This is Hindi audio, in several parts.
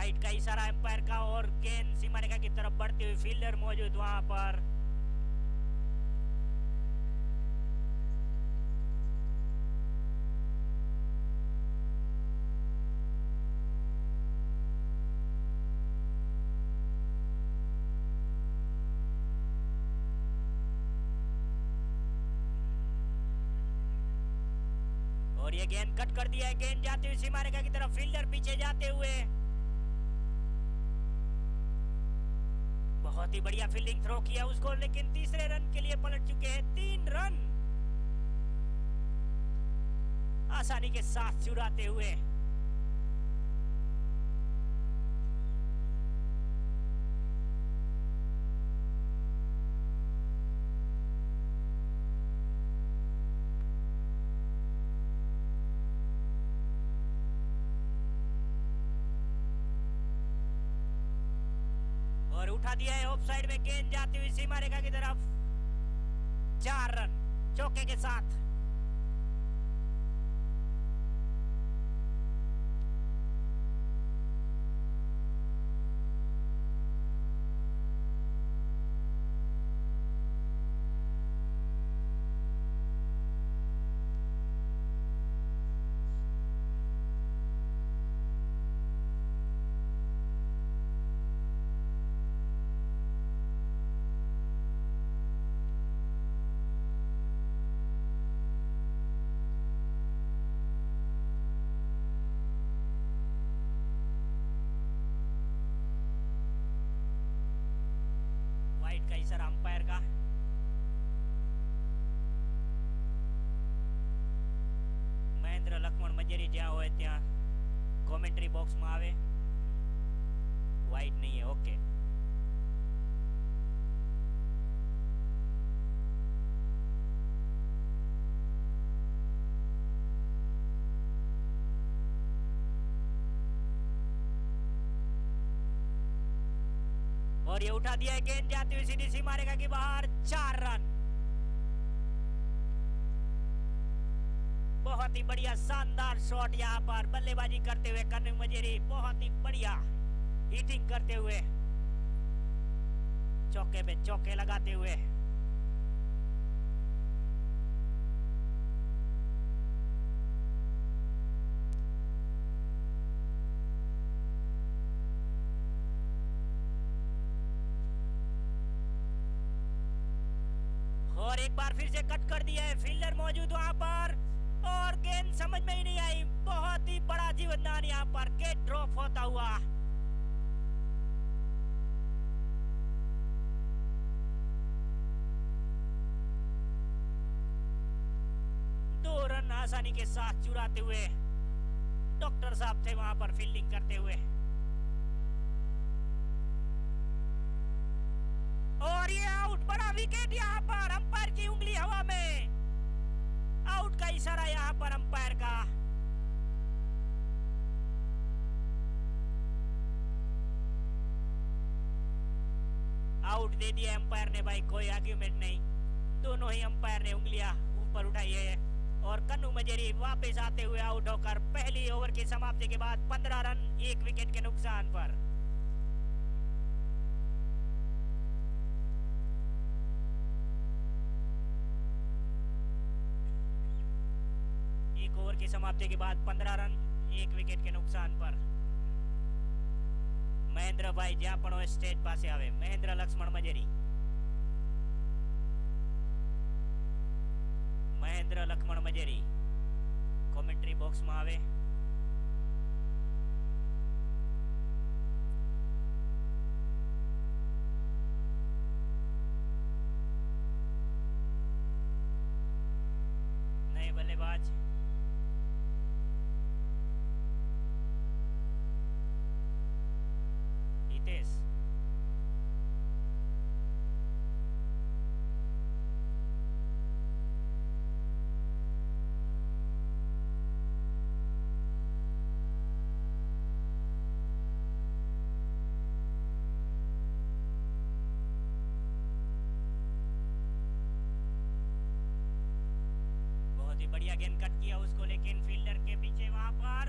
वाइट का इशारा एम्पायर का और गेंद सीमा रेखा की तरफ बढ़ती हुई, फील्डर मौजूद वहां पर। और ये गेंद कट कर दिया है, गेंद जाती हुई सीमा रेखा की तरफ, फील्डर पीछे जाते हुए। बहुत ही बढ़िया फील्डिंग थ्रो किया उसको, लेकिन तीसरे रन के लिए पलट चुके हैं। 3 रन आसानी के साथ चुराते हुए। और उठा दिया है ऑफ साइड में, गेंद जाती हुई सीमा रेखा की तरफ। 4 रन चौके के साथ। वाइट का इशारा अंपायर का। મહેન્દ્ર લક્ષ્મણ મજેરી જ્યાં હોય ત્યાં કોમેન્ટ્રી બોક્સમાં આવે। વાઇટ નહીં है, ओके। और ये उठा दिया है, गेंद जाती हुई सीधी सीमा रेखा के बाहर। 4 रन। बहुत ही बढ़िया शानदार शॉट यहाँ पर बल्लेबाजी करते हुए कन्नू मजेरी, बहुत ही बढ़िया हिटिंग करते हुए, चौके पे चौके लगाते हुए। और एक बार फिर से कट कर दिया है, फील्डर मौजूद वहां पर और गेंद समझ में ही नहीं आई। बहुत ही बड़ा जीवनदान यहाँ पर, गेट ड्रॉप होता हुआ। दो रन आसानी के साथ चुराते हुए डॉक्टर साहब थे वहां पर फील्डिंग करते हुए। और ये आउट, बड़ा विकेट यहाँ पर, अंपायर की उंगली हवा में। आउट का इशारा यहाँ पर अंपायर का। आउट दे दिया अंपायर ने भाई, कोई आर्ग्यूमेंट नहीं। दोनों ही अंपायर ने उंगलियां ऊपर उठाई है और कन्नू मजेरी वापस आते हुए आउट होकर पहली ओवर की समाप्ति के बाद 15 रन 1 विकेट के नुकसान पर। एक ओवर की समाप्ति के बाद 15 रन 1 विकेट के नुकसान पर। महेंद्र भाई જ્યાં પણ હોય સ્ટેજ પાસે આવે। મહેન્દ્ર લક્ષ્મણ મજેરી, મહેન્દ્ર લક્ષ્મણ મજેરી કોમેન્ટ્રી બોક્સમાં આવે। નઈ બલ્લેબાજ हितेश, बहुत ही बढ़िया गेंद कट किया उसको, लेकिन फील्डर के पीछे वहां पर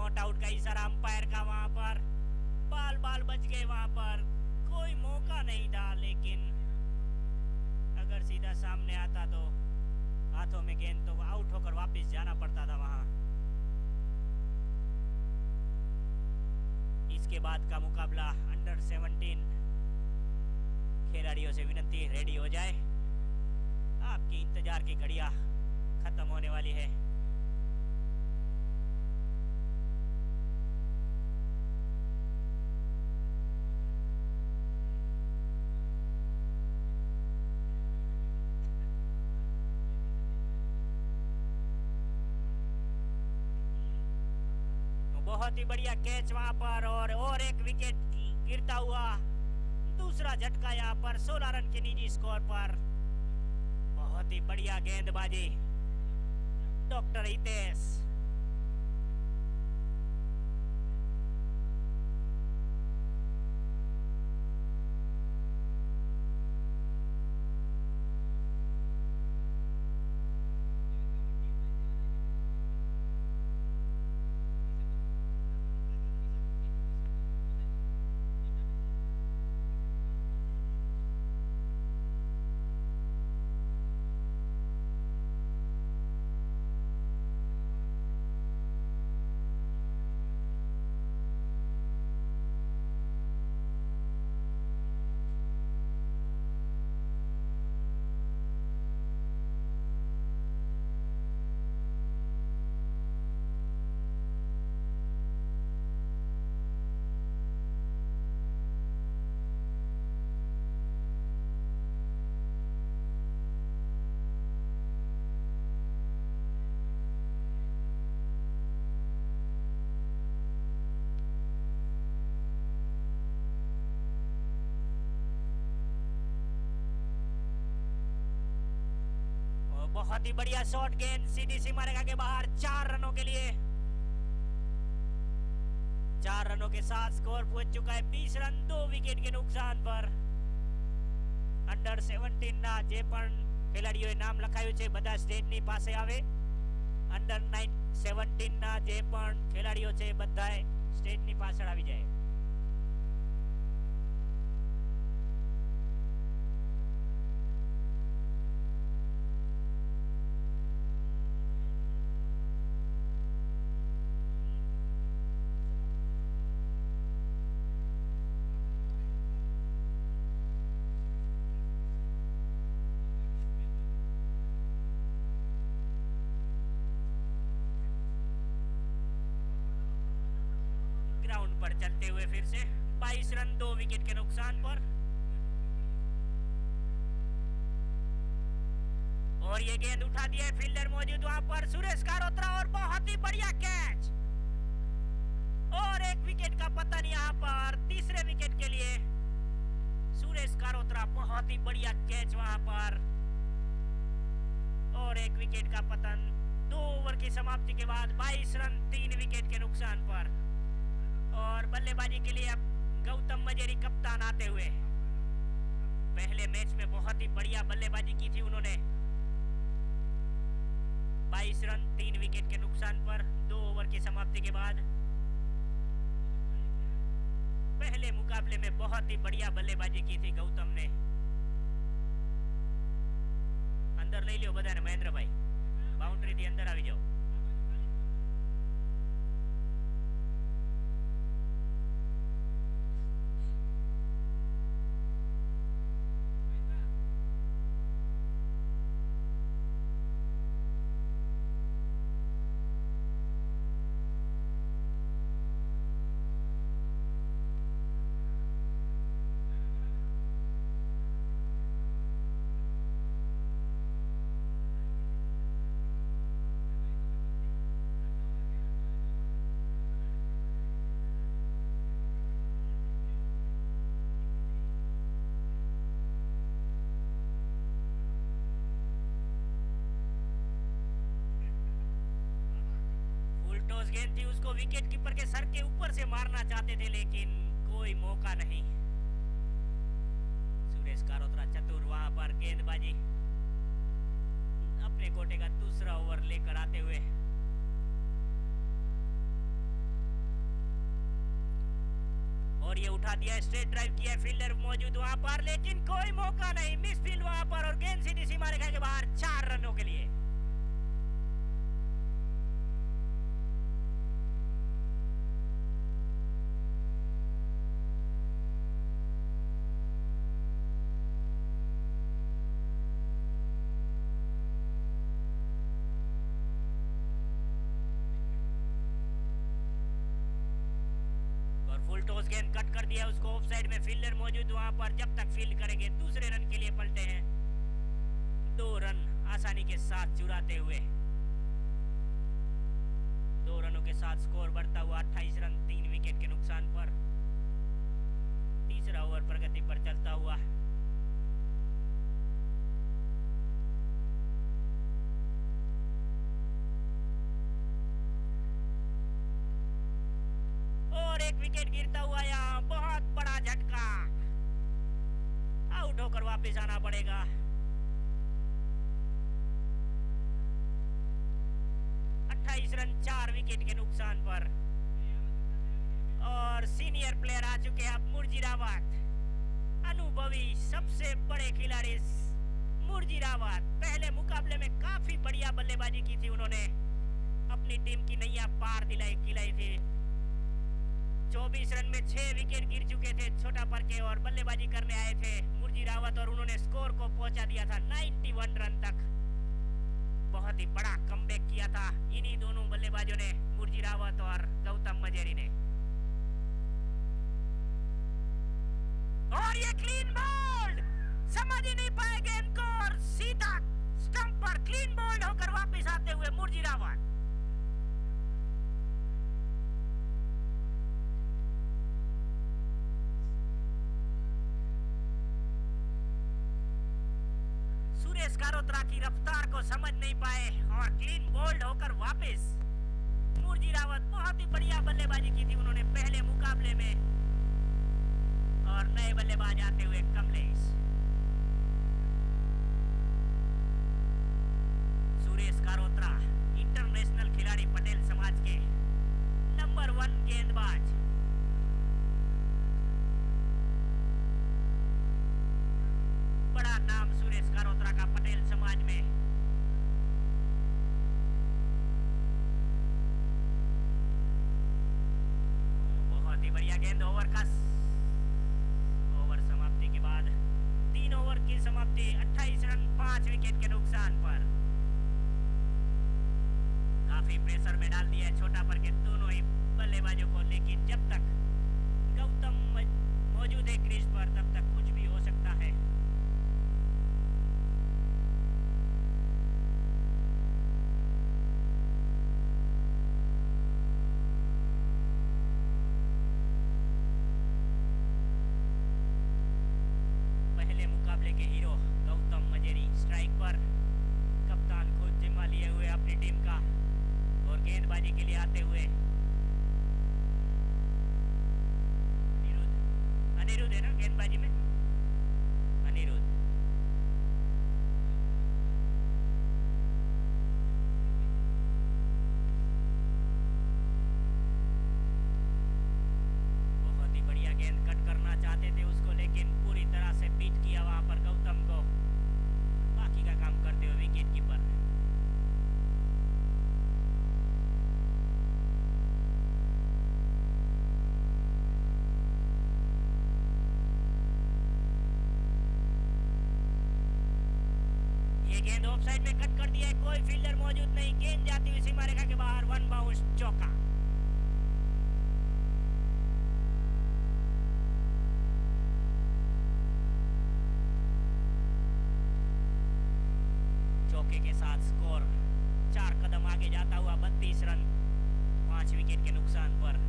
नॉट आउट का इशारा अंपायर का वहां पर। बाल बाल बच गए वहां पर, कोई मौका नहीं था, लेकिन अगर सीधा सामने आता तो हाथों में गेंद तो आउट होकर वापस जाना पड़ता था वहां। इसके बाद का मुकाबला अंडर 17 खिलाड़ियों से विनती रेडी हो जाए, आपकी इंतजार की घड़ियां खत्म होने वाली है। बहुत ही बढ़िया कैच वहां पर, और एक विकेट गिरता हुआ, दूसरा झटका यहाँ पर 16 रन के निजी स्कोर पर। बहुत ही बढ़िया गेंदबाजी डॉक्टर हितेश। बहुत ही बढ़िया शॉट गेंद सीधी सीमा रेखा के बाहर, 4 रनों के लिए। 4 रनों के साथ स्कोर पहुंच चुका है 20 रन 2 विकेट के नुकसान पर। अंडर 17 ના જે પણ ખેલાડીઓએ નામ લખાયું છે બધા સ્ટેટની પાસે આવે। અંડર 17 ના જે પણ ખેલાડીઓ છે બધાએ સ્ટેટની પાછળ આવી જાય। पर चलते हुए फिर से 22 रन 2 विकेट के नुकसान पर। और ये गेंद उठा दिया, फील्डर मौजूद वहां पर, सुरेश कारोत्रा, और बहुत ही बढ़िया कैच और एक विकेट का पतन यहां पर। तीसरे विकेट के लिए सुरेश कारोत्रा, बहुत ही बढ़िया कैच वहां पर और एक विकेट का पतन। 2 ओवर की समाप्ति के बाद 22 रन 3 विकेट के नुकसान पर। और बल्लेबाजी के लिए अब गौतम मजेरी कप्तान आते हुए। पहले मैच में बहुत ही बढ़िया बल्लेबाजी की थी उन्होंने। 22 रन 3 विकेट के नुकसान पर 2 ओवर की समाप्ति के बाद पहले मुकाबले में बहुत ही बढ़िया बल्लेबाजी की थी गौतम ने। अंदर ले लियो बधाने महेंद्र भाई, बाउंड्री थी अंदर આવી जाओ। गेंद थी, उसको विकेट कीपर के सर के ऊपर से मारना चाहते थे लेकिन कोई मौका नहीं। सुरेश कारोत्रा चतुर वहां पर गेंदबाजी अपने कोटे का दूसरा ओवर लेकर आते हुए और ये उठा दिया, स्ट्रेट ड्राइव किया, फील्डर मौजूद वहां पर, लेकिन कोई मौका नहीं, मिस फील्ड वहां पर और गेंद सीधी सीमा रेखा के बाहर 4 रनों के लिए। फुल टॉस गेंद कट कर दिया उसको ऑफ साइड में, फील्डर मौजूद वहां पर, जब तक फील्ड करेंगे दूसरे रन के लिए पलटे हैं। 2 रन आसानी के साथ चुराते हुए 2 रनों के साथ स्कोर बढ़ता हुआ 28 रन 3 विकेट के नुकसान पर। तीसरा ओवर प्रगति पर चलता हुआ। और एक विकेट गिरता हुआ यहाँ, बहुत बड़ा झटका, आउट होकर वापस आना पड़ेगा। रन 4 विकेट के नुकसान पर। और सीनियर प्लेयर आ चुके हैं अब मुरजी रावत, अनुभवी सबसे बड़े खिलाड़ी मुरजी रावत। पहले मुकाबले में काफी बढ़िया बल्लेबाजी की थी उन्होंने, अपनी टीम की नैया पार खिलाई थी। 24 रन में 6 विकेट गिर चुके थे छोटा पर के, और बल्लेबाजी करने आए थे मुरजी रावत और उन्होंने स्कोर को पहुंचा दिया था 91 रन तक। बहुत ही बड़ा कमबैक किया था इन्हीं दोनों बल्लेबाजों ने, मुरजी रावत और गौतम मजेरी ने। और ये क्लीन बोल्ड, समझ ही नहीं पाए गेंद को और सीधा स्टंप पर क्लीन बोल्ड होकर वापस आते हुए मुरजी रावत। सुरेश कारोत्रा की रफ्तार को समझ नहीं पाए और क्लीन बोल्ड होकर वापस। मुरजी रावत बहुत ही बढ़िया बल्लेबाजी की थी उन्होंने पहले मुकाबले में, और नए बल्लेबाज आते हुए कमलेश। सुरेश कारोत्रा इंटरनेशनल खिलाड़ी, पटेल समाज के नंबर 1 गेंदबाज। बड़ा नाम सुरेश कारोत्रा का पटेल समाज में। बहुत ही बढ़िया गेंद। ओवर समाप्ति के बाद 3 ओवर की समाप्ति, 28 रन 5 विकेट के नुकसान पर। काफी प्रेशर में डाल दिया है छोटा पर के दोनों ही बल्लेबाजों को, लेकिन जब तक गौतम मौजूद है क्रीज पर तब तक कुछ भी हो सकता है। के हीरो गौतम मजेरी स्ट्राइक पर, कप्तान खुद जिम्मा लिए हुए अपनी टीम का, और गेंदबाजी के लिए आते हुए अनिरुद्ध है ना गेंदबाजी में, अनिरुद्ध। बहुत ही बढ़िया गेंद, कट करना चाहते थे उसको, लेकिन पूरी तरह से बीट किया वहां पर गौतम को, बाकी का काम करते हुए विकेट कीपर। ये गेंद ऑफ साइड में कट कर दिया है, कोई फील्डर मौजूद नहीं, गेंद जाती हुई सीमा रेखा के बाहर, 1 बाउंस, चौका। चौके के साथ स्कोर 4 कदम आगे जाता हुआ 32 रन 5 विकेट के नुकसान पर।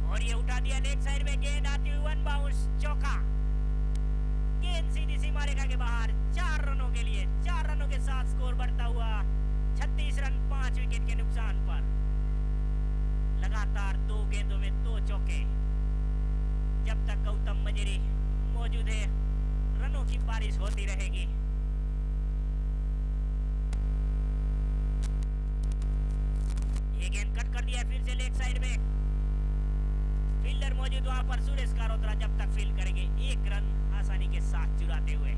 और ये उठा दिया लेग साइड में, गेंद आती हुई 1 बाउंस, चौका। गेंद सीधी सीमा रेखा के बाहर, 4 रनों के लिए, 4 रनों के साथ स्कोर बढ़ता हुआ 36 रन 5 विकेट के नुकसान पर। लगातार 2 गेंदों में 2 चौके। जब तक गौतम मजेरी मौजूद है रनों की बारिश होती रहेगी। ये गेंद कट कर दिया फिर से लेग साइड में। फील्डर मौजूद वहां पर सुरेश कारोत्रा जब तक फील्ड करेंगे 1 रन आसानी के साथ चुराते हुए।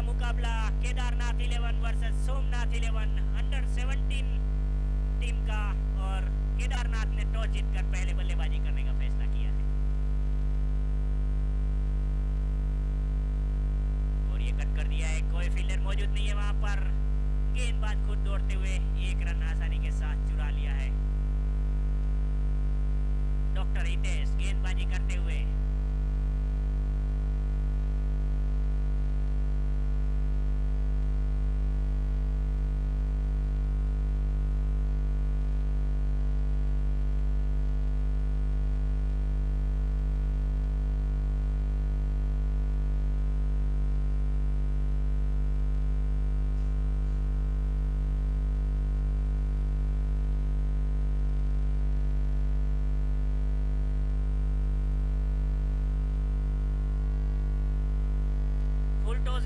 मुकाबला Kedarnath 11 versus Somnath 11 under 17 team का, और केदारनाथ ने टॉस जीतकर पहले बल्लेबाजी करने का फैसला किया है। और ये कट कर दिया है, कोई फील्डर मौजूद नहीं है वहां पर। गेंदबाज खुद दौड़ते हुए 1 रन आसानी के साथ चुरा लिया है। डॉक्टर हितेश गेंदबाजी करते हुए,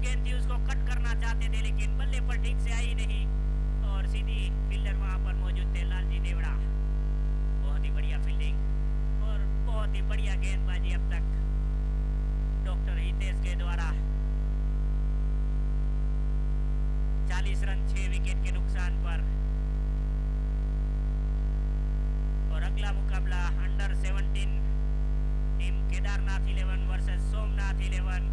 गेंद थी उसको कट करना चाहते थे लेकिन बल्ले पर ठीक से आई नहीं, और सीधी फील्डर वहां पर मौजूद थे लालजी देवड़ा। बहुत ही बढ़िया फील्डिंग और बहुत ही बढ़िया गेंदबाजी अब तक डॉक्टर हितेश के द्वारा। 40 रन 6 विकेट के नुकसान पर। और अगला मुकाबला under 17 team Kedarnath 11 versus Somnath 11।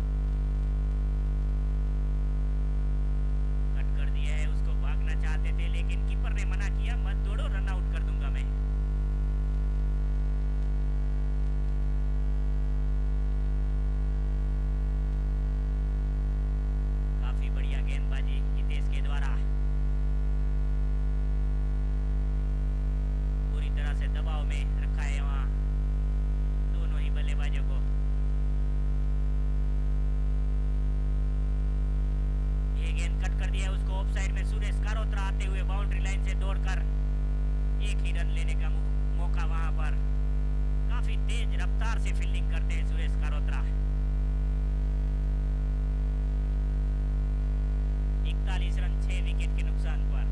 चाहते थे लेकिन कीपर ने मना किया, मत दौड़ो, रन आउट कर दूंगा मैं। काफी बढ़िया गेंदबाजी हितेश के द्वारा, पूरी तरह से दबाव में रखा है वहां दोनों ही बल्लेबाजों को। ये गेंद कट कर दिया उसको ऑफ साइड में। सुरेश कारोत्रा आते हुए बाउंड्री लाइन से दौड़कर 1 ही रन लेने का मौका वहां पर काफी तेज रफ्तार से फील्डिंग करते हैं सुरेश कारोत्रा। 41 रन 6 विकेट के नुकसान पर।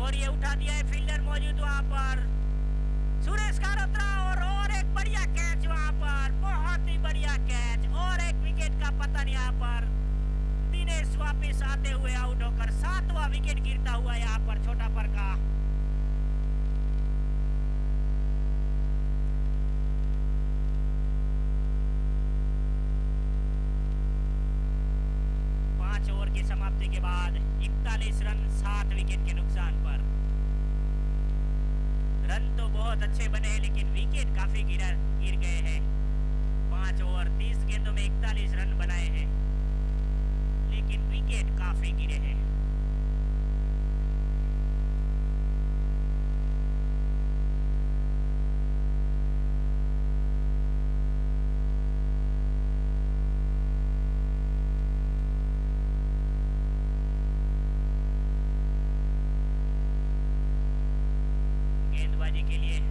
और ये उठा दिया है फील्डर मौजूद वहां पर सुरेश कारोत्रा और एक बढ़िया कैच वहां पर, बहुत ही बढ़िया कैच और एक विकेट का पतन यहाँ पर। दिनेश वापस आते हुए आउट होकर 7वां विकेट गिरता हुआ यहाँ पर छोटा पर का। पांच ओवर की समाप्ति के बाद 41 रन 7 विकेट के नुकसान पर। रन तो बहुत अच्छे बने हैं लेकिन विकेट काफी गिर गए हैं। 5 ओवर 30 गेंदों में 41 रन बनाए हैं लेकिन विकेट काफी गिरे हैं। गेंदबाजी के लिए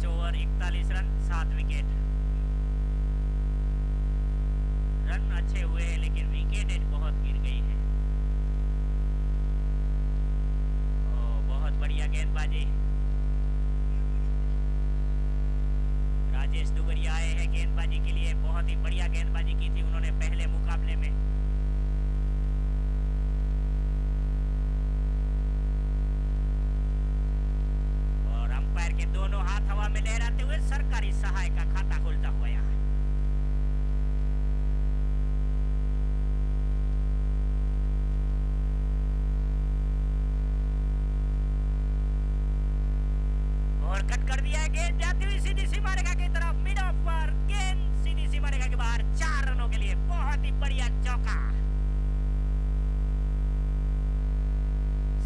ओवर 41 रन 7 विकेट। रन अच्छे हुए हैं लेकिन विकेट बहुत गिर गई है। बहुत बढ़िया गेंदबाजी। राजेश दुगरिया आए हैं गेंदबाजी के लिए। बहुत ही बढ़िया गेंदबाजी की थी उन्होंने पहले मुकाबले में। के दोनों हाथ हवा में लहराते हुए सरकारी सहाय का खाता खोलता हुआ यहाँ। और कट कर दिया है गेंद जाती हुई सीधी सीमा रेखा की तरफ, मिड ऑफ पर गेंद सीधी सीमा रेखा के बाहर 4 रनों के लिए। बहुत ही बढ़िया चौका।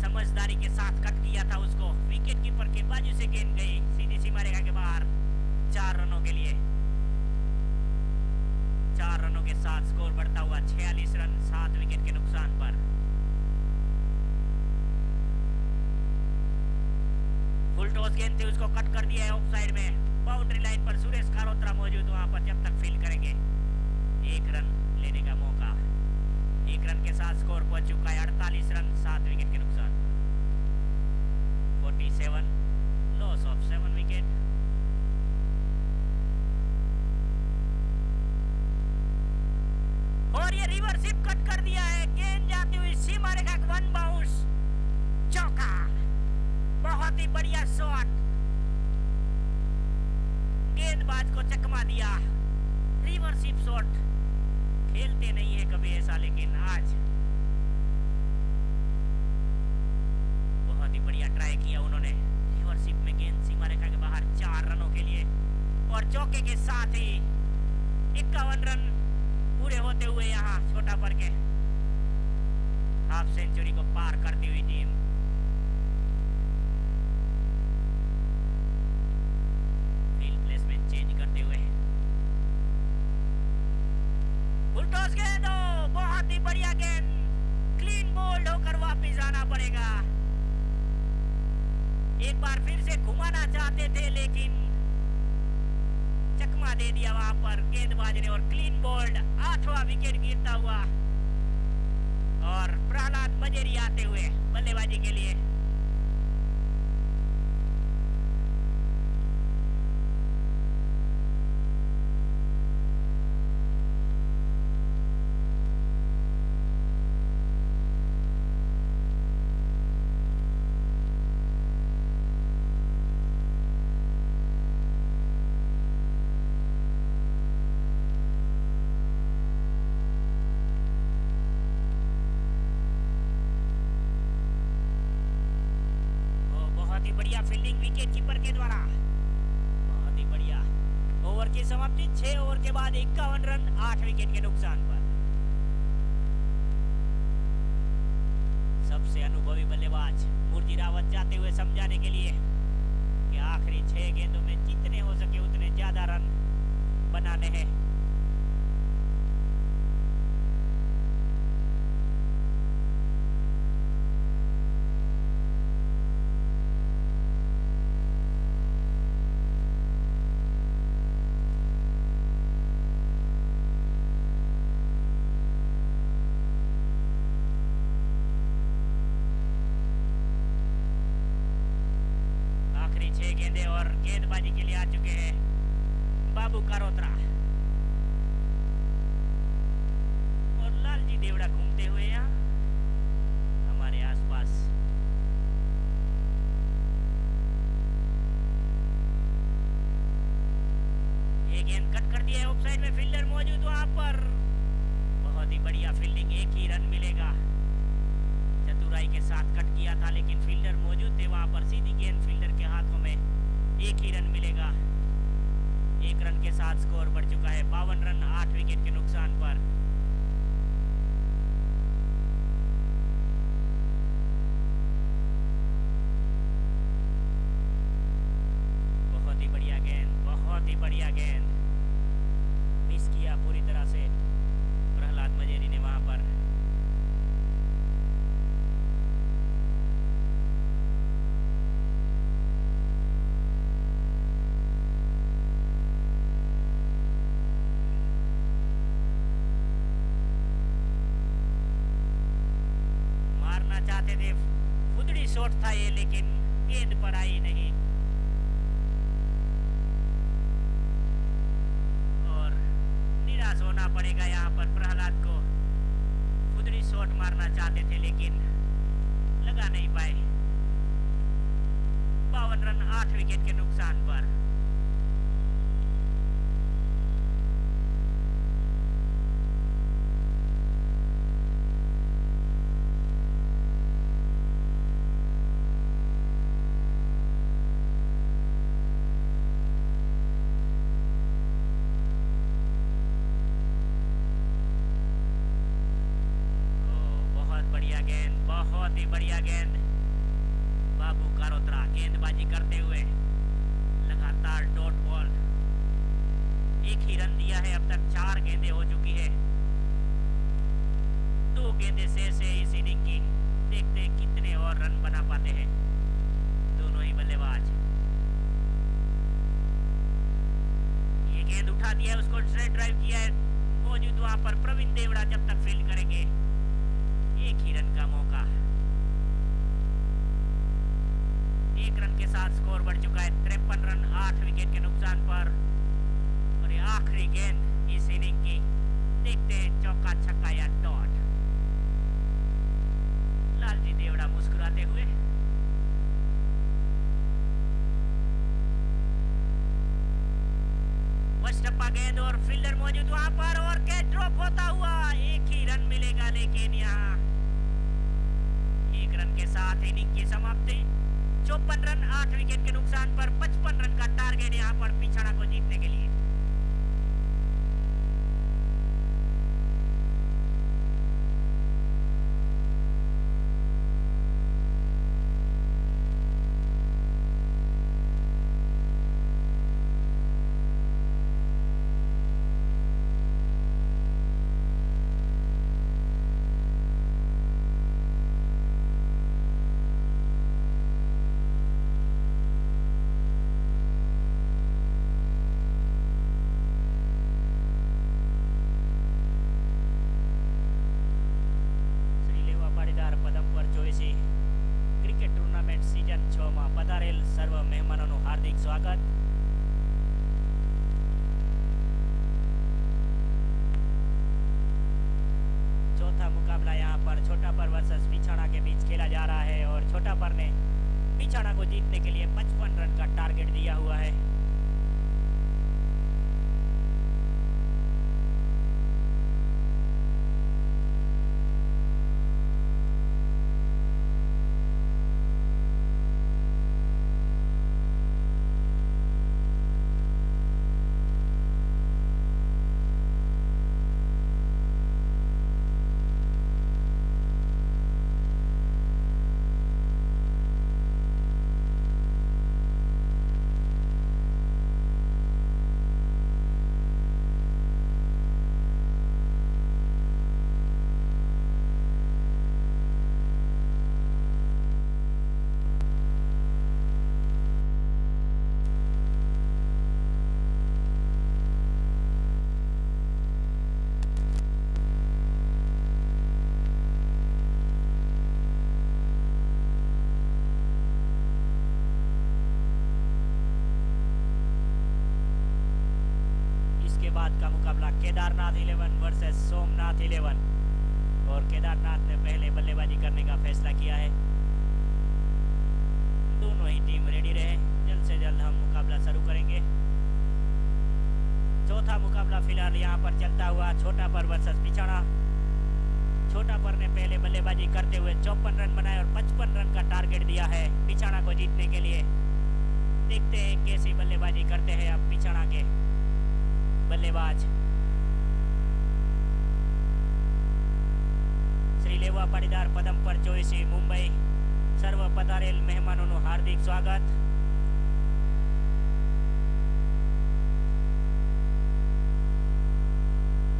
समझदारी के साथ कट किया था उसको। विकेट कीपर के बाजू से गेंद गई सीधी सीमा रेखा के बाहर 4 रनों के लिए। 4 रनों के साथ स्कोर बढ़ता हुआ 46 रन 7 विकेट के नुकसान पर। फुल टॉस गेंद थी उसको कट कर दिया है ऑफ साइड में। बाउंड्री लाइन पर सुरेश कारोत्रा मौजूद वहां पर जब तक फील्ड करेंगे। 1 रन लेने का मौका। 1 रन के साथ स्कोर पहुंच चुका है 48 रन 7 विकेट के नुकसान पर। 47 लॉस ऑफ 7 विकेट। और ये रिवर्सिप कट कर दिया है। गेंद जाती हुई सीमा रेखा 1 बाउंस चौका। बहुत ही बढ़िया शॉट। गेंदबाज को चकमा दिया। रिवर्सिप शॉट खेलते नहीं है कभी ऐसा लेकिन आज बहुत ही बढ़िया ट्राई किया उन्होंने। रिवर्सिप में गेंद सीमा रेखा के बाहर 4 रनों के लिए और चौके के साथ ही 51 रन पूरे होते हुए यहाँ छोटा पर के हाफ सेंचुरी को पार करती हुई टीम। फील्ड प्लेसमेंट चेंज करते हुए फुल टॉस गेंद। बहुत ही बढ़िया गेंद। क्लीन बोल्ड होकर वापस आना पड़ेगा। एक बार फिर से घुमाना चाहते थे लेकिन चकमा दे दिया वहां पर गेंदबाज ने और क्लीन बोल्ड। 8वां विकेट गिरता हुआ और प्रहलाद मजेरी आते हुए बल्लेबाजी के लिए। बढ़िया फील्डिंग विकेट कीपर के द्वारा। बहुत ही बढ़िया। ओवर की समाप्ति 6 ओवर के बाद 51 रन 8 विकेट के नुकसान पर। सबसे अनुभवी बल्लेबाज मुर्जी रावत जाते हुए समझाने के लिए कि आखिरी 6 गेंदों में जितने हो सके उतने ज्यादा रन बनाने हैं। गेंदे और गेंदबाजी के लिए आ चुके हैं बाबू कारोत्रा और लालजी देवड़ा घूमते हुए यहाँ हमारे आसपास। ये गेंद कट कर दिया है, ऑफसाइड में फील्डर मौजूद वहां पर। बहुत ही बढ़िया फील्डिंग, एक ही रन मिलेगा। चतुराई के साथ कट किया था लेकिन फील्डर मौजूद थे वहां पर। सीधी गेंद फील्डर के हाथों में, एक ही रन मिलेगा। 1 रन के साथ स्कोर बढ़ चुका है 52 रन 8 विकेट के नुकसान पर। बहुत ही बढ़िया गेंद, बहुत ही बढ़िया गेंद, मिस किया पूरी तरह से प्रहलाद मजेरी ने वहां पर। चाहते थे, फुदड़ी शॉट था ये लेकिन गेंद पर आई नहीं और निराश होना पड़ेगा यहाँ पर प्रहलाद को। फुदड़ी शॉट मारना चाहते थे लेकिन लगा नहीं पाए। 52 रन 8 विकेट के नुकसान पर। बहुत ही बढ़िया गेंद बाबू कारोत्रा गेंदबाजी करते हुए लगातार डॉट बॉल। 1 ही रन दिया है अब तक, 4 गेंदें हो चुकी है। 2 गेंदें शेष है इस इनिंग की। देखते हैं कितने और रन बना पाते हैं दोनों ही बल्लेबाज। ये गेंद उठा दिया है, उसको स्ट्रेट ड्राइव किया है, मौजूद वहां पर प्रवीण देवड़ा। जब तक फील्ड करेंगे 1 ही रन का मौका। 1 रन के साथ स्कोर बढ़ चुका है 53 रन 8 विकेट के नुकसान पर। और ये आखिरी गेंद इस इनिंग की। देखते हैं चौका छक्का या डॉट। लालजी देवड़ा मुस्कुराते हुए। वस्टप्पा गेंद और फील्डर मौजूद वहां पर और कैच ड्रॉप होता हुआ 1 ही रन मिलेगा लेकिन यहाँ 1 रन के साथ इनिंग की समाप्ति। 54 रन 8 विकेट के नुकसान पर 55 रन का टारगेट यहाँ पर पिछड़ा को जीतने के लिए। क्रिकेट टूर्नामेंट सीजन 6 માં પધારેલ સર્વ મહેમાનોનું હાર્દિક સ્વાગત। चौथा मुकाबला यहाँ पर छोटापर वर्सेस पिछाड़ा के बीच खेला जा रहा है और छोटापर ने पिछाड़ा को जीतने के लिए 55 रन का टारगेट दिया हुआ है। बाद का मुकाबला केदारनाथ 11 वर्सेस सोमनाथ 11 और केदारनाथ ने पहले बल्लेबाजी करने का फैसला किया है। दोनों ही टीम रेडी रहे, जल्द से जल्द हम मुकाबला शुरू करेंगे। चौथा मुकाबला फिलहाल यहाँ पर चलता हुआ छोटा पर वर्सेस पिछाड़ा। छोटा पर ने पहले बल्लेबाजी करते हुए 54 रन बनाए और 55 रन का टारगेट दिया है पिछाड़ा को जीतने के लिए। देखते हैं कैसी बल्लेबाजी करते हैं अब पिछाड़ा के बल्लेबाज। श्री लेवा पाटीदार पदम पर 24 मुंबई सर्व पधारेल મહેમાનોનું हार्दिक स्वागत।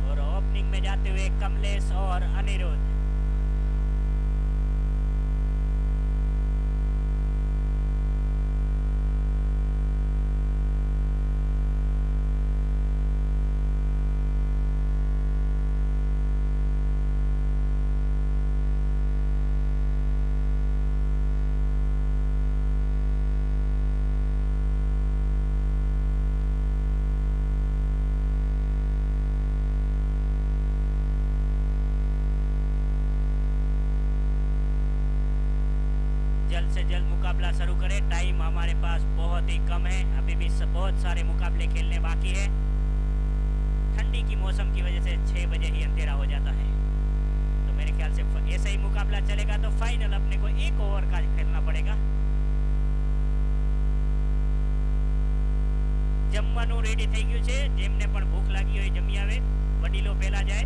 और ओपनिंग में जाते हुए कमलेश और अनिरुद्ध। जल्द से जल्द मुकाबला शुरू करें, टाइम हमारे पास बहुत ही कम है, अभी भी बहुत सारे मुकाबले खेलने बाकी है। ठंडी की मौसम की वजह से 6 बजे ही अंधेरा हो जाता है, तो मेरे ख्याल से ऐसा ही मुकाबला चलेगा तो फाइनल अपने को 1 ओवर का खेलना पड़ेगा। જમવાનું રેડી થઈ ગયું છે, જેમને પણ ભૂખ લાગી હોય જમી આવે, વડીલો પહેલા જાય।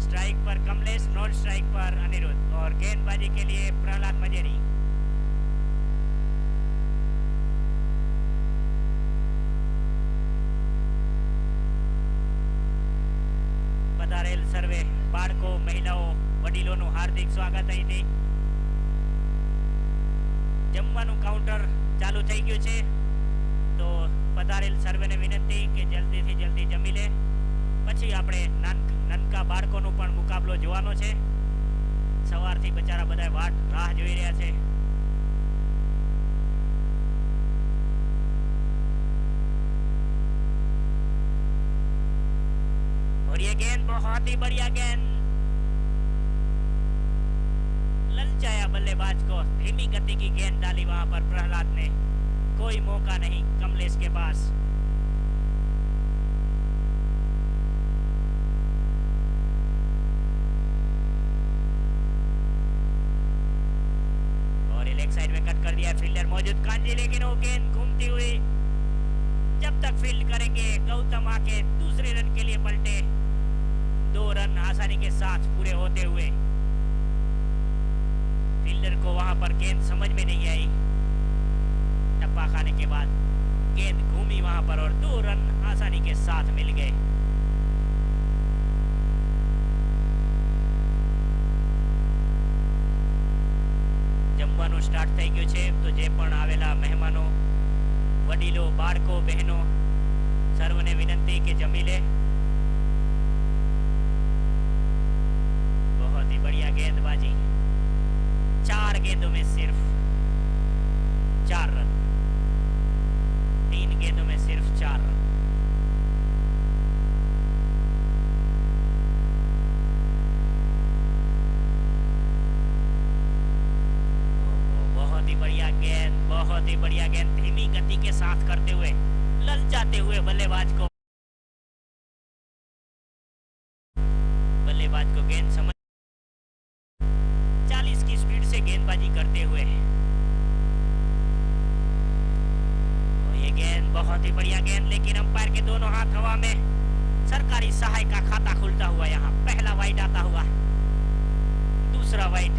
स्ट्राइक पर कमलेश, नॉन स्ट्राइक पर अनिरुद्ध और गेंदबाजी के लिए प्रहलाद मजेरी। पधारेल सर्वे बाळको महिलाओं वडीलोનું हार्दिक स्वागत અહીંથી। જમવાનું કાઉન્ટર ચાલુ થઈ ગયું છે, તો પધારેલ સર્વેને વિનંતી કે જલ્દીથી જલ્દી જમી લે, પછી આપણે નાનકા બાળકોનો પણ મુકાબલો જોવાનો છે। સવારથી બચારા બધા રાહ જોઈ રહ્યા છે। और ये गेंद बहुत ही बढ़िया गेंद, ललचाया बल्लेबाज को, धीमी गति की गेंद डाली वहां पर प्रहलाद ने, कोई मौका नहीं कमलेश के पास। साइड में कट कर दिया फील्डर मौजूद कांजी, लेकिन वो गेंद घूमती हुई जब तक फील्ड करेंगे गौतम आके दूसरे रन के लिए पलटे। 2 रन आसानी के साथ पूरे होते हुए फील्डर को वहां पर गेंद समझ में नहीं आई, टप्पा खाने के बाद गेंद घूमी वहां पर और 2 रन आसानी के साथ मिल गए। જમવાનું સ્ટાર્ટ થઈ ગયું છે, તો જે પણ આવેલા મહેમાનો વડીલો બાળકો બહેનો સર્વને વિનંતી કે જમી લે। बहुत ही बढ़िया गेंदबाजी, 4 गेंदों में सिर्फ 4 रन, 3 गेंदों में सिर्फ 4 रन। बहुत ही बढ़िया गेंद धीमी गति के साथ करते हुए ललचाते हुए बल्लेबाज को गेंद समझ 40 की स्पीड से गेंदबाजी करते हुए, तो ये गेंद बहुत ही बढ़िया गेंद, लेकिन अंपायर के दोनों हाथ हवा में, सरकारी सहाय का खाता खुलता हुआ यहाँ पहला वाइड आता हुआ, दूसरा वाइड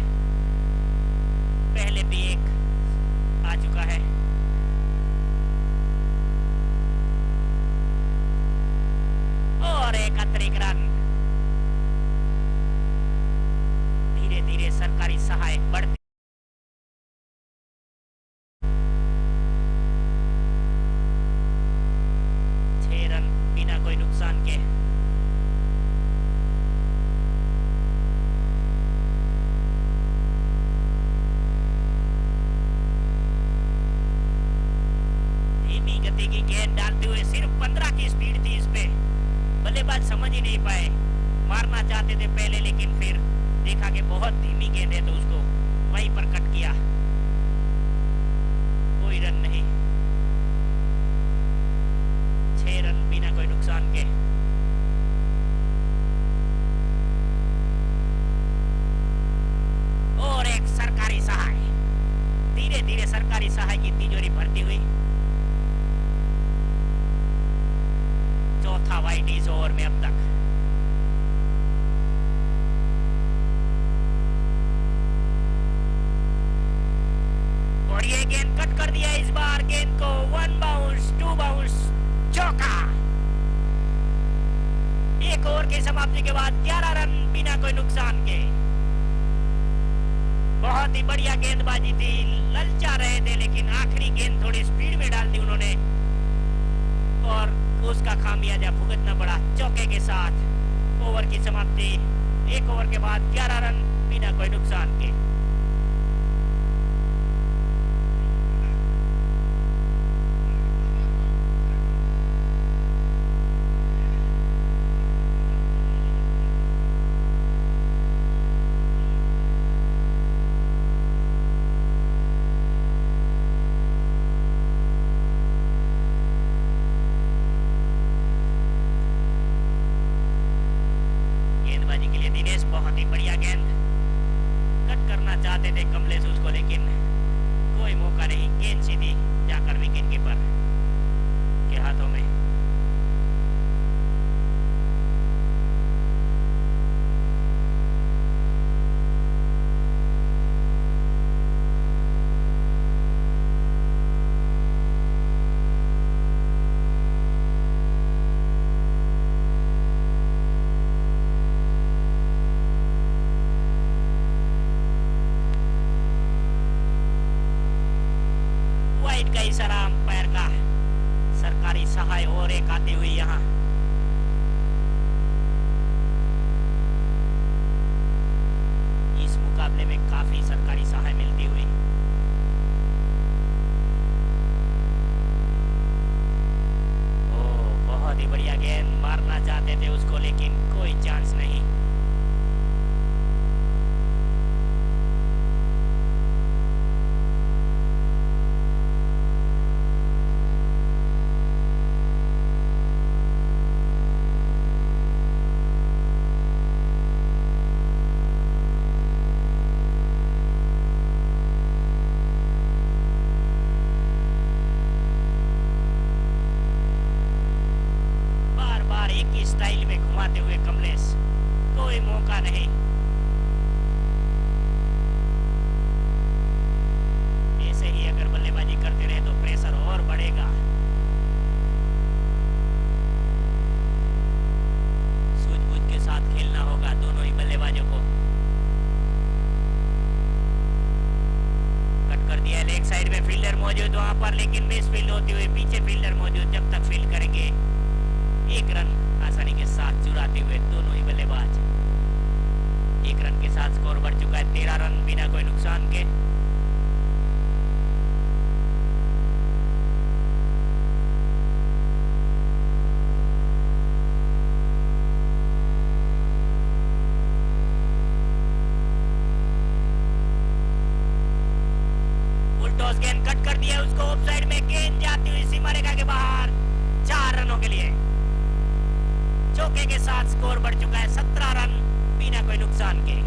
पहले भी एक आ चुका है। और एक अतिरिक्त रन, धीरे धीरे सरकारी सहाय बढ़ती, 6 रन बिना कोई नुकसान के। गति की गेंद डालते हुए, सिर्फ 15 की स्पीड थी इस पे। बल्लेबाज समझ ही नहीं पाए, मारना चाहते थे पहले, लेकिन फिर देखा कि बहुत धीमी गेंद है तो उसको वहीं पर कट किया। कोई रन नहीं, 6 रन बिना कोई नुकसान के। और एक सरकारी सहाय, धीरे धीरे सरकारी सहाय की तिजोरी भरती हुई। चौथा वाइड इस ओवर में अब तक। और ये गेंद कट कर दिया इस बार, गेंद को 1 बाउंस 2 बाउंस, चौका। 1 ओवर की समाप्ति के बाद 11 रन बिना कोई नुकसान के। बहुत ही बढ़िया गेंदबाजी थी, ललचा रहे थे लेकिन आखिरी गेंद थोड़ी स्पीड में डाल दी उन्होंने और उसका खामियाजा भुगतना पड़ा। चौके के साथ ओवर की समाप्ति। 1 ओवर के बाद 11 रन बिना कोई नुकसान के। का इशारा अंपायर का, सरकारी सहाय और एक आती हुई यहाँ। इस मुकाबले में काफी सरकारी सहाय मिलती हुई। ओ बहुत ही बढ़िया गेंद, मारना चाहते थे उसको लेकिन कोई चांस नहीं। स्टाइल में घुमाते हुए कमलेश, कोई मौका नहीं। ऐसे ही अगर बल्लेबाजी करते रहे तो प्रेशर और बढ़ेगा। सूझबूझ के साथ खेलना होगा दोनों ही बल्लेबाजों को। कट कर दिया लेग साइड में, फील्डर मौजूद वहां पर लेकिन मिस फील्ड होती हुई, पीछे फील्डर मौजूद, जब तक फील्ड करेंगे 1 रन आसानी के साथ चुराते हुए दोनों ही बल्लेबाज। 1 रन के साथ स्कोर बढ़ चुका है 13 रन बिना कोई नुकसान के। बुलटॉस गेंद कट कर दिया उसको, ऑफ साइड में गेंद जाती हुई सीमा रेखा के बाहर। 4 रनों के लिए चौके के साथ स्कोर बढ़ चुका है 17 रन बिना कोई नुकसान के।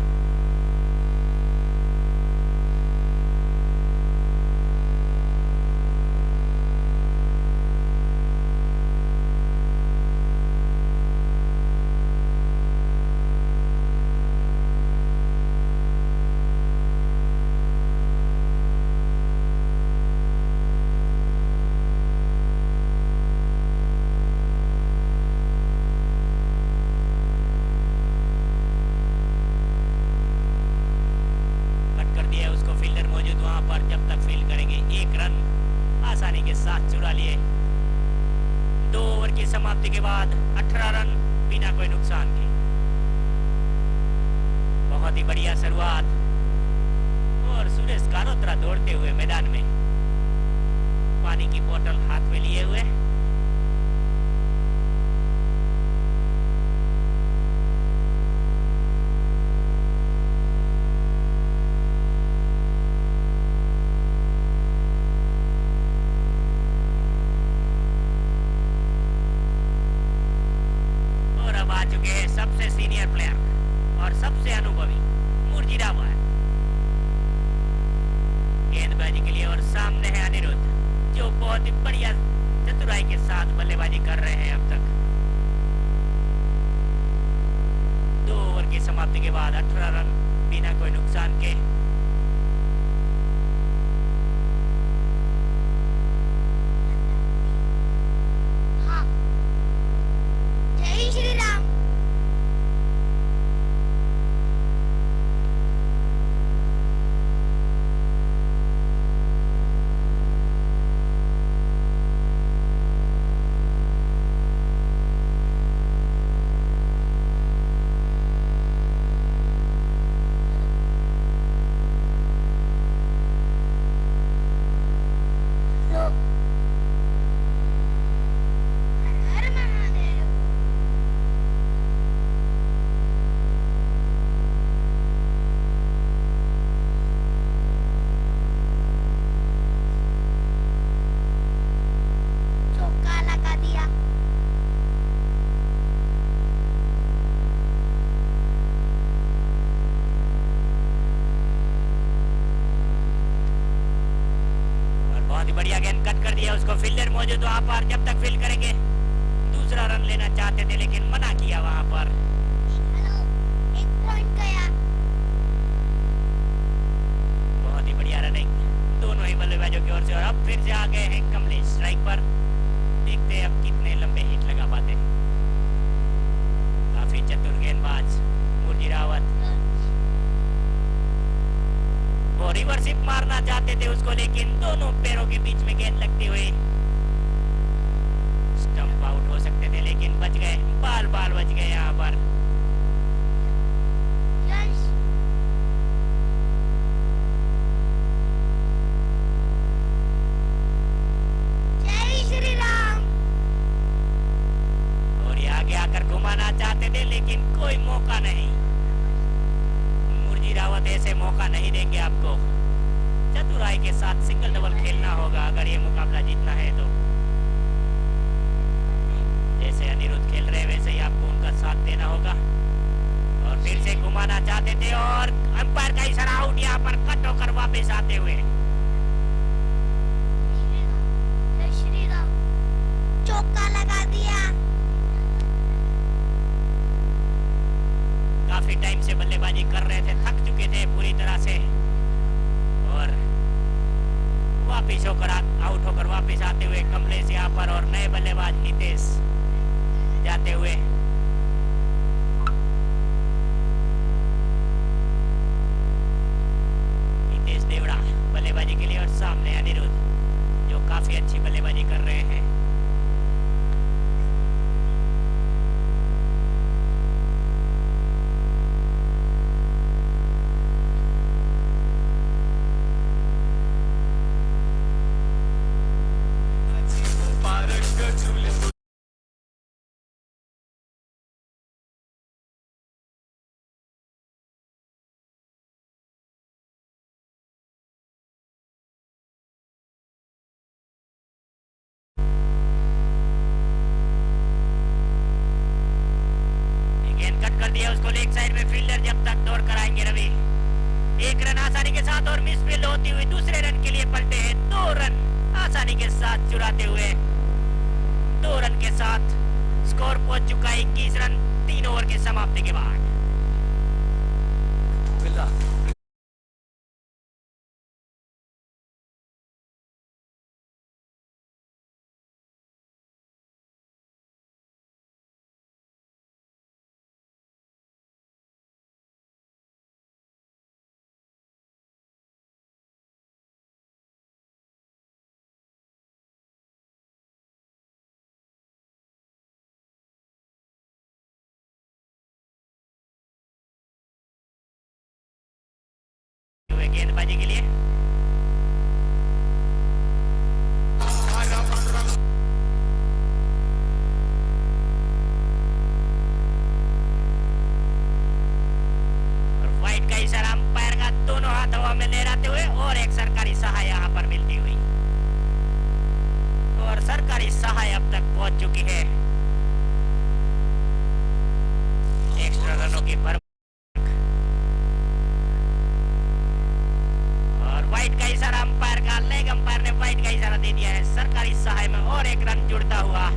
समाप्ति के बाद 18 रन बिना कोई नुकसान के। बहुत ही बढ़िया शुरुआत और सुरेश कारोत्रा दौड़ते हुए मैदान में। पानी की बोतल हाथ में लिए हुए। और अब आ चुके हैं सबसे सीनियर प्लेयर और सबसे अनुभवी मुरजी रावत गेंदबाजी के लिए। और सामने है अनिरुद्ध जो बहुत ही बढ़िया चतुराई के साथ बल्लेबाजी कर रहे हैं अब तक। 2 ओवर की समाप्ति के बाद 18 रन बिना कोई नुकसान के। हाँ, जय श्री राम। लो, हर हर महादेव। चौका लगा दिया। और बहुत ही बढ़िया गेंद कट कर दिया उसको। फील्डर मौजूद वहां पर, जब तक फील्ड करेंगे। दूसरा रन लेना चाहते थे लेकिन मना किया वहां पर। हेलो, एक पॉइंट गया। बहुत ही बढ़िया रनिंग दोनों ही बल्लेबाजों की ओर से। और अब फिर से आ गए हैं कमलेश स्ट्राइक पर। देखते हैं अब कितने लंबे हिट लगा पाते। काफी चतुर गेंदबाज मुरजी रावत। वो रिवर्सिप मारना चाहते थे उसको लेकिन दोनों पैरों के बीच में गेंद लगती हुई स्टंप आउट हो सकते थे लेकिन बच गए। बाल बाल बच गए यहाँ पर। यश, जय श्री राम। और ये आगे आकर घुमाना चाहते थे लेकिन कोई मौका नहीं। मुरजी रावत ऐसे मौका नहीं देंगे आपको। चतुराई के साथ सिंगल डबल खेलना होगा अगर ये मुकाबला जीतना है तो। जैसे अनिरुद्ध खेल रहे वैसे ही आपको उनका साथ देना होगा। और फिर से घुमाना चाहते थे और अंपायर का इशारा आउट यहाँ पर कट होकर वापस आते हुए। जय श्री राम। चौका लगा दिया। काफी टाइम से बल्लेबाजी कर रहे थे, थक चुके थे पूरी तरह से। और वापिस होकर आउट होकर वापस आते हुए कमलेश यहाँ पर। और नए बल्लेबाज नितेश जाते हुए। नितेश देवड़ा बल्लेबाजी के लिए। और सामने अनिरुद्ध जो काफी अच्छी बल्लेबाजी कर रहे हैं। गेंद कट कर दिया उसको लेग साइड में। फील्डर जब तक दौड़ कर आएंगे रवि। 1 रन आसानी के साथ और मिस फील्ड होती हुई दूसरे रन के लिए पलटे हैं। 2 रन आसानी के साथ चुराते हुए 2 रन के साथ स्कोर पहुंच चुका है 21 रन 3 ओवर की समाप्ति के बाद। गेंदबाजी के लिए हाथ हवा में लहराते हुए और एक सरकारी सहाय यहाँ पर मिलती हुई, और सरकारी सहाय अब तक पहुंच चुकी है। एक्स्ट्रा रनों की भर और वाइट का इशारा अंपायर का, लेग अंपायर ने वाइट का इशारा दे दिया है। सरकारी सहाय में और एक रन जुड़ता हुआ।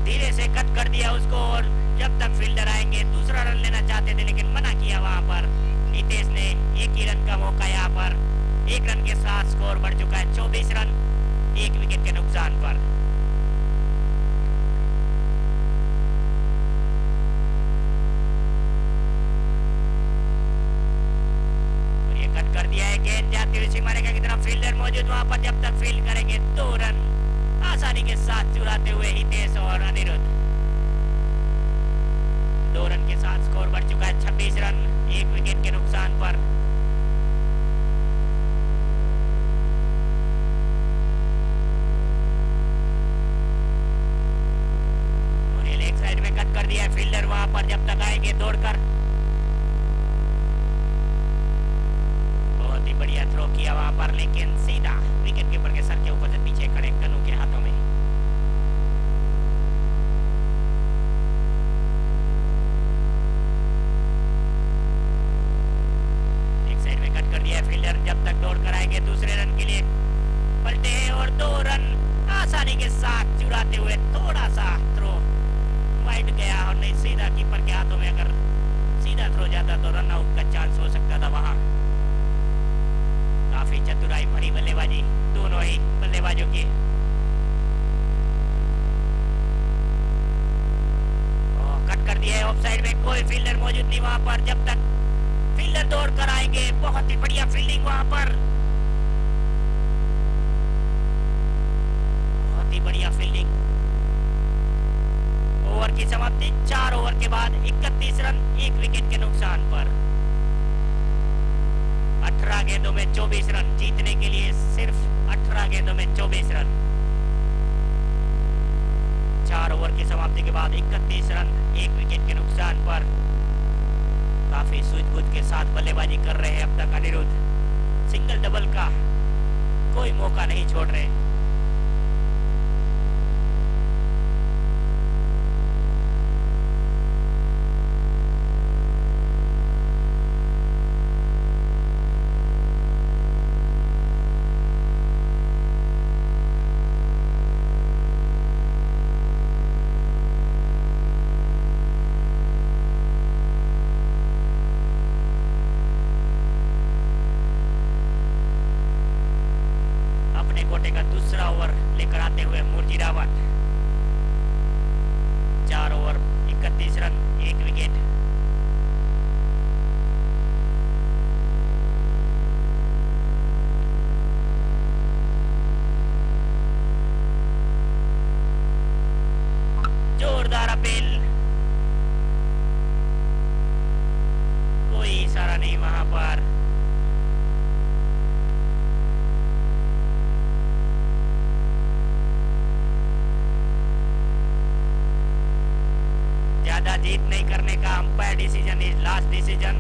धीरे से कट कर दिया उसको, और जब तक फील्डर आएंगे दूसरा रन लेना चाहते थे लेकिन मना किया वहां पर हितेश ने। एक ही रन का मौका यहाँ पर, एक रन के साथ स्कोर बढ़ चुका है 24 रन, एक विकेट के नुकसान पर। और ये कट कर दिया है, गेंद जाती हुई सीमा रेखा की तरफ, फील्डर मौजूद वहां पर। जब तक फील्ड करेंगे 2 रन आसानी के साथ चुराते हुए हितेश और अनिरुद्ध। 2 रन के साथ स्कोर बढ़ चुका है 26 रन, एक विकेट के नुकसान पर। और ये लेग साइड में कट कर दिया है फील्डर वहां पर। जब तक आएंगे दौड़कर, बहुत ही बढ़िया थ्रो किया वहां पर, लेकिन सीधा विकेट कीपर के सर के ऊपर से पीछे खड़े कन्नू के हाथों में। एक साइड में कट कर दिया है फील्डर। जब तक दौड़ कर आएंगे दूसरे रन के लिए, पलटे हैं और 2 रन आसानी के साथ चुराते हुए। थोड़ा सा थ्रो वाइड गया और नहीं सीधा कीपर के हाथों में। अगर सीधा थ्रो जाता तो रन आउट का चांस हो सकता था वहां। काफी चतुराई भरी बल्लेबाजी दोनों ही बल्लेबाजों की। कट कर दिया है ऑफ साइड में, कोई फील्डर मौजूद नहीं वहां पर। जब तक फील्डर दौड़ कर आएंगे, बहुत ही बढ़िया फील्डिंग वहां पर, बहुत ही बढ़िया फील्डिंग। ओवर की समाप्ति 4 ओवर के बाद 31 रन, एक विकेट के नुकसान पर। 18 गेंदों में 24 रन, जीतने के लिए सिर्फ 18 गेंदों में 24 रन। 4 ओवर की समाप्ति के बाद 31 रन, एक विकेट के नुकसान पर। काफी सूझबूझ के साथ बल्लेबाजी कर रहे हैं अब तक अनिरुद्ध। सिंगल डबल का कोई मौका नहीं छोड़ रहे। कोटे का दूसरा ओवर लेकर आते हुए मुरजी रावत। 4 ओवर 31 रन, एक विकेट। जोरदार अपील, कोई इशारा नहीं वहां पर। ज्यादा जीत नहीं करने का umpire decision is last decision.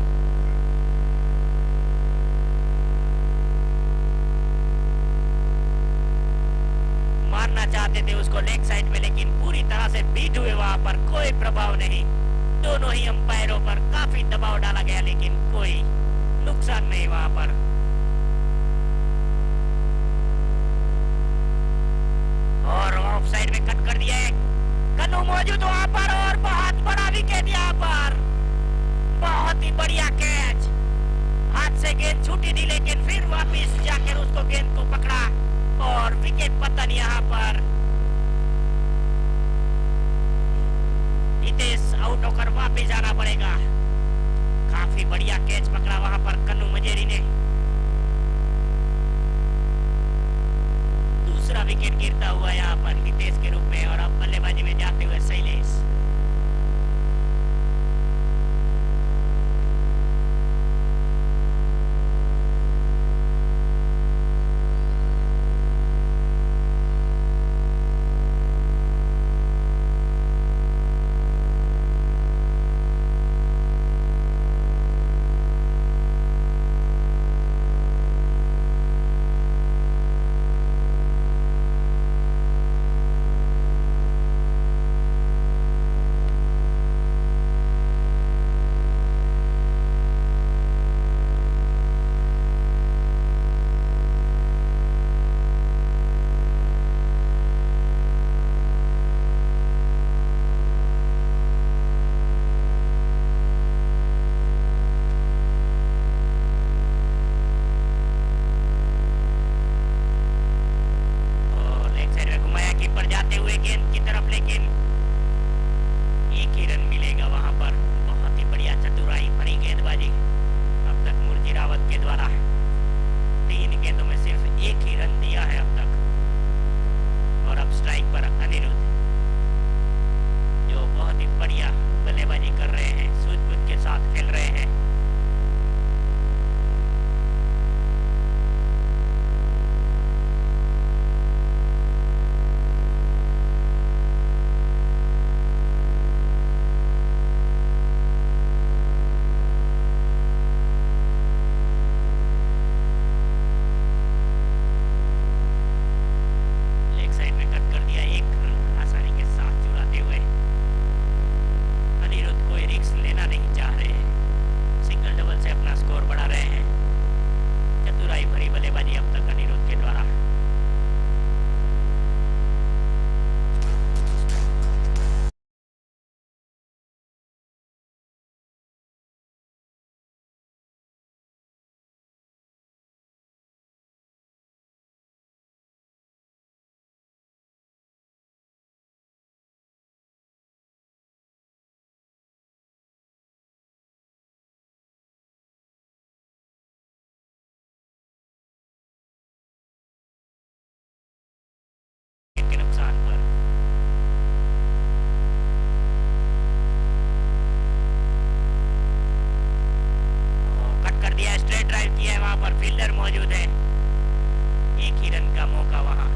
मारना चाहते थे उसको लेग साइड में, लेकिन पूरी तरह से बीट हुए वहां पर, कोई प्रभाव नहीं। दोनों ही अंपायरों पर काफी दबाव डाला गया, लेकिन कोई नुकसान नहीं वहां पर। और ऑफ साइड में कट कर दिया है, कन्नू मौजूद वहां पर, और बहुत बड़ा विकेट यहाँ पर। बहुत ही बढ़िया कैच, हाथ से गेंद छूटी थी, लेकिन फिर वापस जाकर उसको गेंद को पकड़ा और विकेट पतन यहाँ पर। हितेश आउट होकर वापस जाना पड़ेगा। काफी बढ़िया कैच पकड़ा वहां पर कन्नू मजेरी ने। दूसरा विकेट गिरता हुआ यहाँ पर हितेश के रूप में, और अब बल्लेबाजी में जाते हुए शैलेश। गेंद की तरफ, लेकिन एक ही रन मिलेगा वहां पर। बहुत ही बढ़िया चतुराई भरी गेंदबाजी अब तक मुर्जी रावत के द्वारा। 3 गेंदों में सिर्फ एक ही रन दिया है अब तक। और अब स्ट्राइक पर अनिरुद्ध, जो बहुत ही बढ़िया बल्लेबाजी कर रहे हैं, सूझबूझ के साथ खेल रहे हैं। पर फील्डर मौजूद है। एक ही रन का मौका वहां।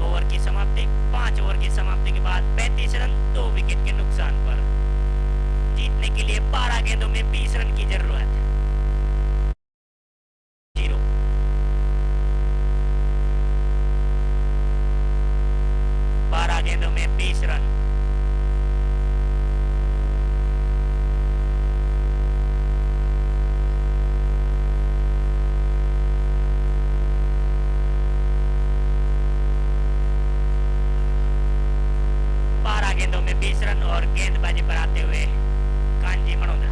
ओवर की समाप्ति, 5 ओवर की समाप्ति के बाद 35 रन 2 विकेट के नुकसान पर। जीतने के लिए 12 गेंदों में 20 रन की जरूरत। 0 12 गेंदों में 20 रन। गेंदों में 20 रन और गेंदबाजी पर आते हुए कांजी मनोदरा।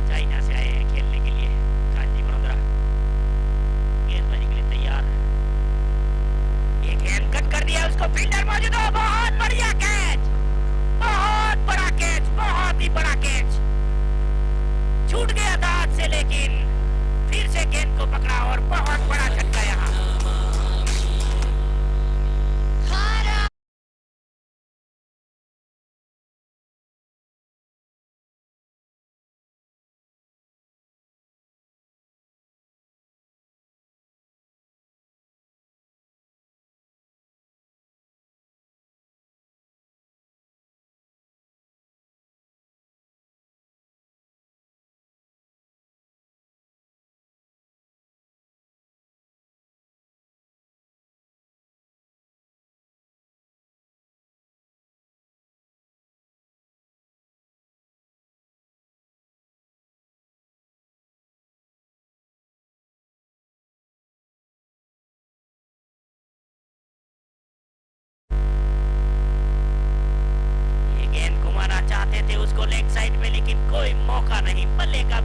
चाइना से आए हैं खेलने के लिए कांजी मनोदरा। गेंदबाजी के लिए तैयार। एक गेंद कट कर दिया, उसको फील्डर मौजूद हो। बहुत बढ़िया कैच, बहुत बड़ा कैच, बहुत ही बड़ा कैच। छूट गया था हाथ से, लेकिन फिर से गेंद को पकड़ा और बहुत बड़ा झटका यहाँ। चाहते थे उसको लेग साइड में, लेकिन कोई मौका नहीं, बल्ले का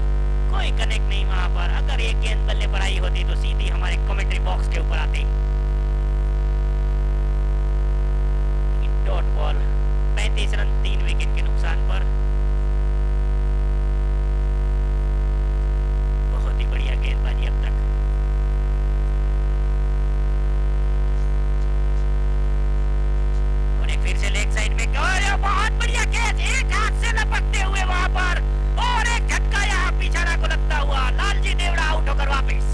कोई कनेक्ट नहीं वहां पर। अगर एक गेंद बल्ले पर आई होती तो सीधी हमारे कमेंट्री बॉक्स के ऊपर आती। डॉट बॉल, 35 रन 3 विकेट के नुकसान पर। बहुत ही बढ़िया गेंदबाजी अब तक। और एक फिर से लेग साइड में, बहुत बढ़िया कैच, एक हाथ से लपकते हुए वहां पर, और एक झटका यहाँ पिछाड़ा को लगता हुआ। लालजी देवड़ा आउट होकर वापिस।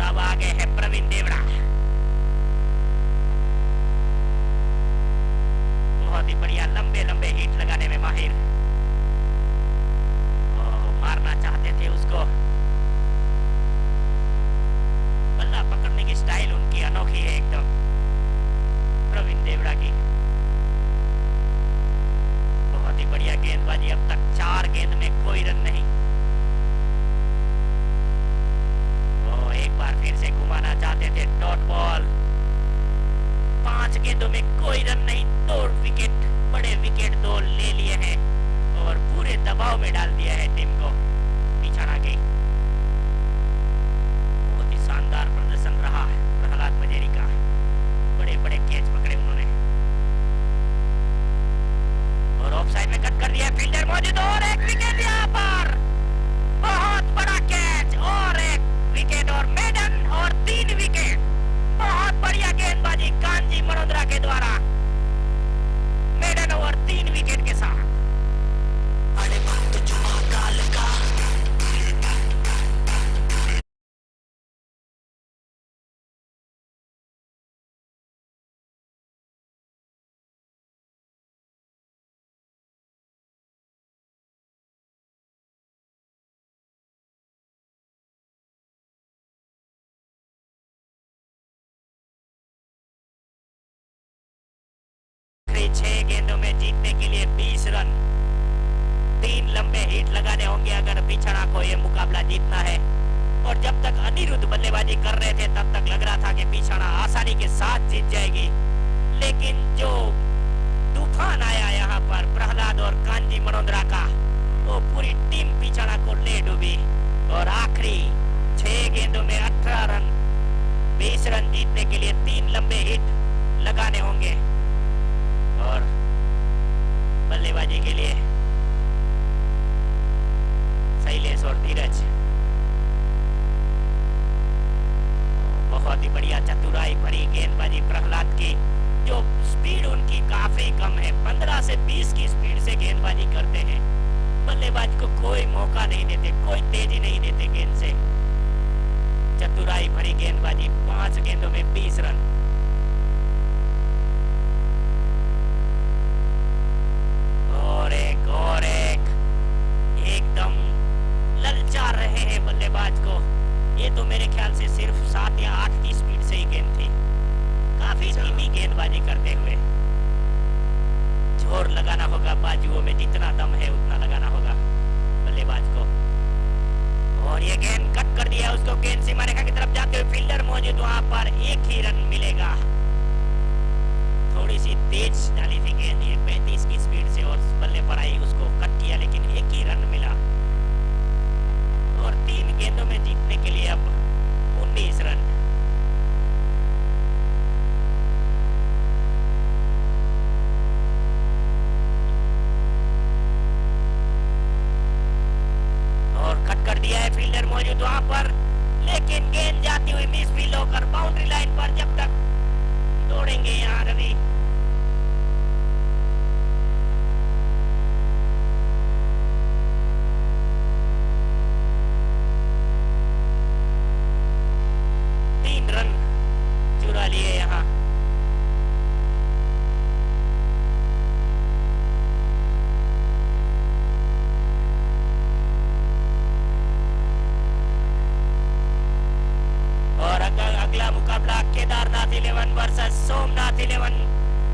अब आगे है प्रवीण देवड़ा, बहुत ही बढ़िया लंबे लंबे हिट लगाने में माहिर। मारना चाहते थे उसको, बल्ला पकड़ने की स्टाइल उनकी अनोखी है एकदम, प्रवीण देवड़ा की। बहुत ही बढ़िया गेंदबाजी अब तक, 4 गेंद में कोई रन नहीं। एक बार फिर से घुमाना चाहते थे, डॉट बॉल, 5 गेंदों में कोई रन नहीं, 2 विकेट, बड़े विकेट 2 ले लिए हैं और पूरे दबाव में डाल दिया है टीम को पिछाड़ा के। बहुत ही शानदार प्रदर्शन रहा प्रहलाद मजेरी का, बड़े बड़े कैच पकड़े उन्होंने। और ऑफ साइड में कट कर दिया, फील्डर मौजूद, और एक विकेट यहाँ पर, बहुत बड़ा कैच, और एक विकेट और मेडन और 3 विकेट। बहुत बढ़िया गेंदबाजी कांजी मनोदरा के द्वारा, मेडन और 3 विकेट के साथ। अरे भक्त जो महाकाल का आखिरी 6 गेंदों में जीतने के लिए 20 रन, 3 लंबे हिट लगाने होंगे अगर पिछड़ा को ये मुकाबला जीतना है। और जब तक अनिरुद्ध बल्लेबाजी कर रहे थे तब तक लग रहा था कि पिछड़ा आसानी के साथ जीत जाएगी, लेकिन जो तूफान आया यहाँ पर प्रहलाद और कांजी मनोदरा का, वो पूरी टीम पिछड़ा को ले डूबी। और आखिरी 6 गेंदों में 18 रन, 20 रन जीतने के लिए 3 लंबे हिट लगाने होंगे। और बल्लेबाजी के लिए शैलेश और धीरज, बहुत ही बढ़िया चतुराई भरी गेंदबाजी प्रहलाद की, जो स्पीड उनकी काफी कम है, 15 से 20 की स्पीड से गेंदबाजी करते हैं। बल्लेबाज को कोई मौका नहीं देते, कोई तेजी नहीं देते गेंद से। चतुराई भरी गेंदबाजी, 5 गेंदों में 20 रन। और एक एकदम ललचा रहे हैं बल्लेबाज को। ये तो मेरे ख्याल से सिर्फ 7 या 8 की स्पीड से ही गेंद थी, काफी धीमी गेंदबाजी करते हुए। जोर लगाना होगा बाजुओं में, जितना दम है उतना लगाना होगा बल्लेबाज को। और ये गेंद कट कर दिया उसको, गेंद सीमा रेखा की तरफ जाते हुए फील्डर मौजूद, वहां पर 1 ही रन मिलेगा। थोड़ी सी तेज डाली थी गेंद, ये 35 की स्पीड से, और बल्ले पर आई, उसको कट किया, लेकिन 1 ही रन मिला। और 3 गेंदों में जीतने के लिए अब 19 रन। और कट कर दिया है, फील्डर मौजूद वहां पर, लेकिन गेंद जाती हुई मिस फील्ड होकर बाउंड्री लाइन पर। जब तक दौड़ेंगे यहाँ रवि, केदारनाथ 11 वर्सेस सोमनाथ 11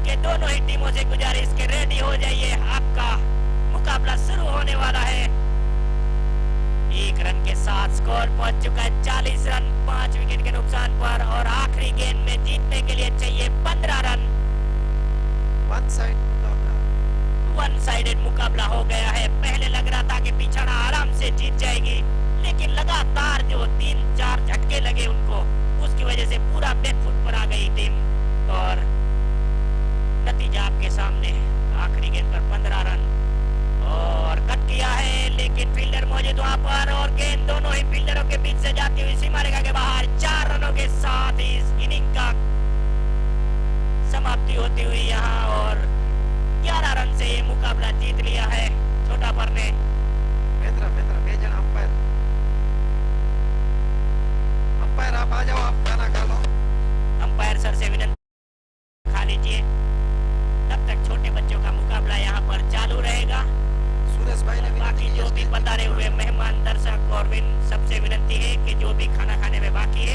के दोनों ही टीमों से गुजारिश के रेडी हो जाइए, आपका मुकाबला शुरू होने वाला है। 1 रन के साथ स्कोर पहुंच चुका है 40 रन 5 विकेट के नुकसान पर, और आखिरी गेंद में जीतने के लिए चाहिए 15 रन। वन साइडेड मुकाबला हो गया है। पहले लग रहा था कि पिछड़ा आराम से जीत जाएगी, लेकिन लगातार जो 3-4 झटके लगे उनको, उसकी वजह से पूरा बैकफुट पर आ गई टीम, और नतीजा आपके सामने। आखिरी गेंद पर 15 रन और कट किया है, लेकिन फील्डर मौजूद वहां पर, और गेंद दोनों ही फील्डरों के बीच से जाती हुई सीमा रेखा के बाहर। 4 रनों के साथ इस इनिंग का समाप्ति होती हुई यहाँ, और 11 रन से ये मुकाबला जीत लिया है छोटा पर ने। अंपायर आप आ जाओ, आप खाना खा लो। अंपायर सर से विनती खा लीजिए, तब तक छोटे बच्चों का मुकाबला यहाँ पर चालू रहेगा। सुरेश भाई ने बाकी जो भी पधारे हुए मेहमान, दर्शक और सबसे विनती है कि जो भी खाना खाने में बाकी है